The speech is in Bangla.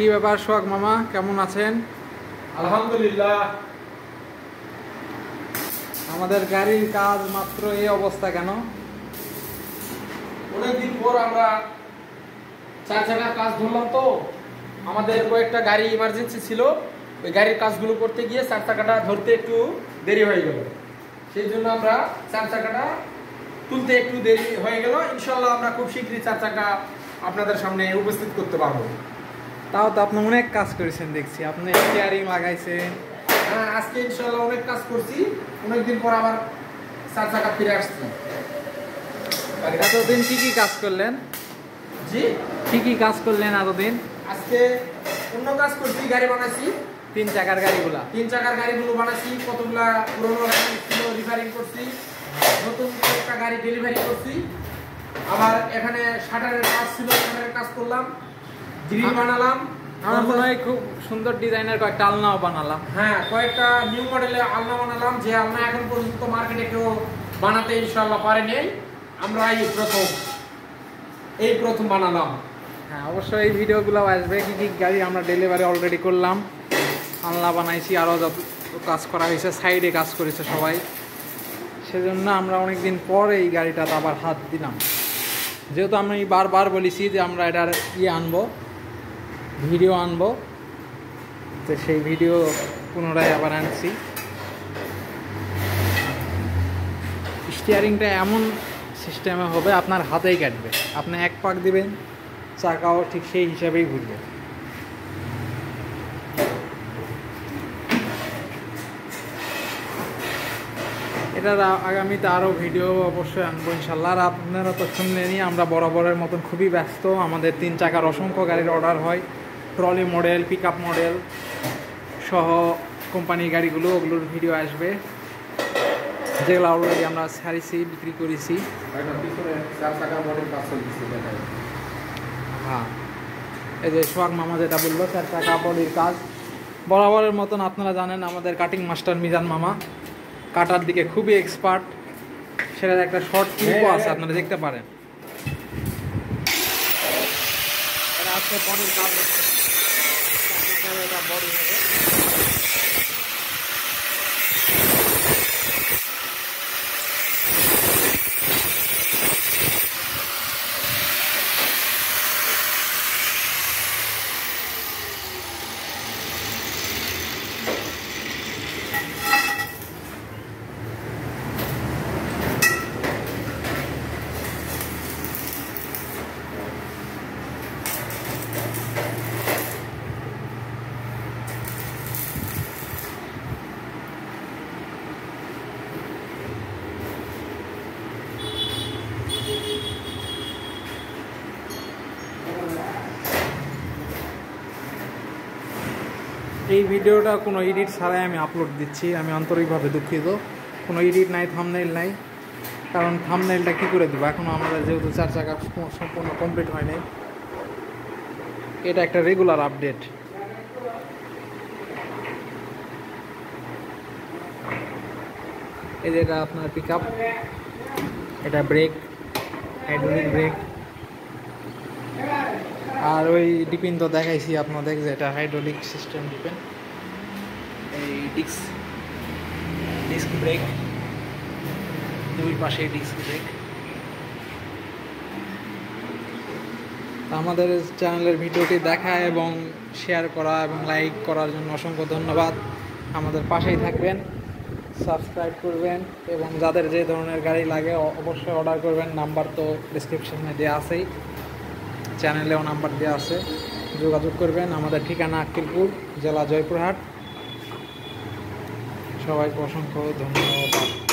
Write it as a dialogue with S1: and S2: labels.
S1: কি ব্যাপার সোহাগ মামা, কেমন আছেন?
S2: আলহামদুলিল্লাহ।
S1: আমাদের গাড়ির কাজ মাত্র এই অবস্থা কেন?
S2: অনেকদিন পর আমরা 4 চাকার কাজ ধরলাম, তো আমাদের কয়েকটা গাড়ি ইমার্জেন্সি ছিল। ওই গাড়ির কাজগুলো করতে গিয়ে 4 চাকাটা ধরতে একটু দেরি হয়ে গেল। সেই জন্য আমরা 4 চাকাটা তুলতে একটু দেরি হয়ে গেল। ইনশাল্লাহ আমরা খুব শীঘ্রই 4 চাকা আপনাদের সামনে উপস্থিত করতে পারবো।
S1: তাও তো আপনি অনেক কাজ করেছেন দেখছি, আপনি স্টিয়ারিং লাগাইছেন।
S2: হ্যাঁ, আজকে ইনশাল্লাহ অনেক কাজ করছি। অনেকদিন পর আবার 4 চাকা ফিরে আসছি।
S1: এতদিন কি কি কাজ করলেন?
S2: জি,
S1: কি কাজ করলেন এতদিন?
S2: আজকে অন্য কাজ করছি, গাড়ি বানাইছি।
S1: 3 চাকার গাড়িগুলা
S2: 3 চাকার গাড়িগুলো বানাইছি। কতগুলা পুরোনো গাড়ি ছিল রিপেয়ারিং করছি, নতুন একটা গাড়ি ডেলিভারি করছি। আবার এখানে শাটারের কাজ ছিল, শাটারের কাজ করলাম, গ্রিল বানালাম।
S1: আমার মনে হয় খুব সুন্দর ডিজাইনের কয়েকটা আলনাও বানালাম।
S2: হ্যাঁ, কয়েকটা নিউ মডেলের আলনা বানালাম, যে আলনা এখন পর্যন্ত মার্কেটে কেউ বানাতে ইনশাআল্লাহ পারেনি। আমরা এই প্রথম বানালাম।
S1: হ্যাঁ, অবশ্যই এই ভিডিওগুলো আসবে কি কি গাড়ি আমরা ডেলিভারি অলরেডি করলাম, আলনা বানাইছি, আরও যত কাজ করা হয়েছে, সাইডে কাজ করেছে সবাই। সেজন্য আমরা অনেকদিন পর এই গাড়িটাতে আবার হাত দিলাম। যেহেতু আমি বারবার বলেছি যে আমরা এটার আনবো, ভিডিও আনবো, তো সেই ভিডিও পুনরায় আবার আনছি। স্টিয়ারিংটা এমন সিস্টেমে হবে আপনার হাতেই কাটবে, আপনি এক পাক দিবেন, চাকাও ঠিক সেই হিসাবেই ঘুরবে। এটার আগামীতে আরও ভিডিও অবশ্যই আনবো ইনশাল্লাহ। আর আপনারা তো শুনলেনই, আমরা বরাবরের মতন খুবই ব্যস্ত। আমাদের 3 চাকার অসংখ্য গাড়ির অর্ডার হয়, trolley model, pick up model সহ কোম্পানির গাড়িগুলো, ওগুলোর ভিডিও আসবে, যেগুলো অলরেডি আমরা ছাড়িয়েছি, বিক্রি করেছি। হ্যাঁ, এই যে সোহাগ মামা যেটা বললো 4 চাকা বডির কাজ বরাবরের মতন। আপনারা জানেন আমাদের কাটিং মাস্টার মিজান মামা কাটার দিকে খুবই এক্সপার্ট, সেটার একটা শর্ট ক্লিপও আছে, আপনারা দেখতে পারেন। এটা আজকে বডির কাজ হচ্ছে, এটা বডি হবে। এই ভিডিওটা কোনো এডিট ছাড়াই আমি আপলোড দিচ্ছি, আমি আন্তরিকভাবে দুঃখিত। কোনো এডিট নাই, থাম্বনেইল নাই, কারণ থাম্বনেইলটা কী করে দেবো এখনও আমাদের যেহেতু 4 চাকা সম্পূর্ণ কমপ্লিট হয়নি। এটা একটা রেগুলার আপডেট। এই যে এটা আপনার পিক আপ, এটা ব্রেক, হাইড্রোলিক ব্রেক। আর ওই ডিপিন তো দেখাইছি আপনাদের, যে এটা হাইড্রোলিক সিস্টেম ডিপেন। এই ডিস্ক ব্রেক, দুই পাশে ডিস্ক ব্রেক। আমাদের চ্যানেলের ভিডিওটি দেখা এবং শেয়ার করা এবং লাইক করার জন্য অসংখ্য ধন্যবাদ। আমাদের পাশেই থাকবেন, সাবস্ক্রাইব করবেন, এবং যাদের যে ধরনের গাড়ি লাগে অবশ্যই অর্ডার করবেন। নাম্বার তো ডিসক্রিপশনে দেওয়া আছেই, চ্যানেলেও নাম্বার দেওয়া আছে, যোগাযোগ করবেন। আমাদের ঠিকানা আক্কেলপুর, জেলা জয়পুরহাট। সবাইকে অসংখ্য ধন্যবাদ।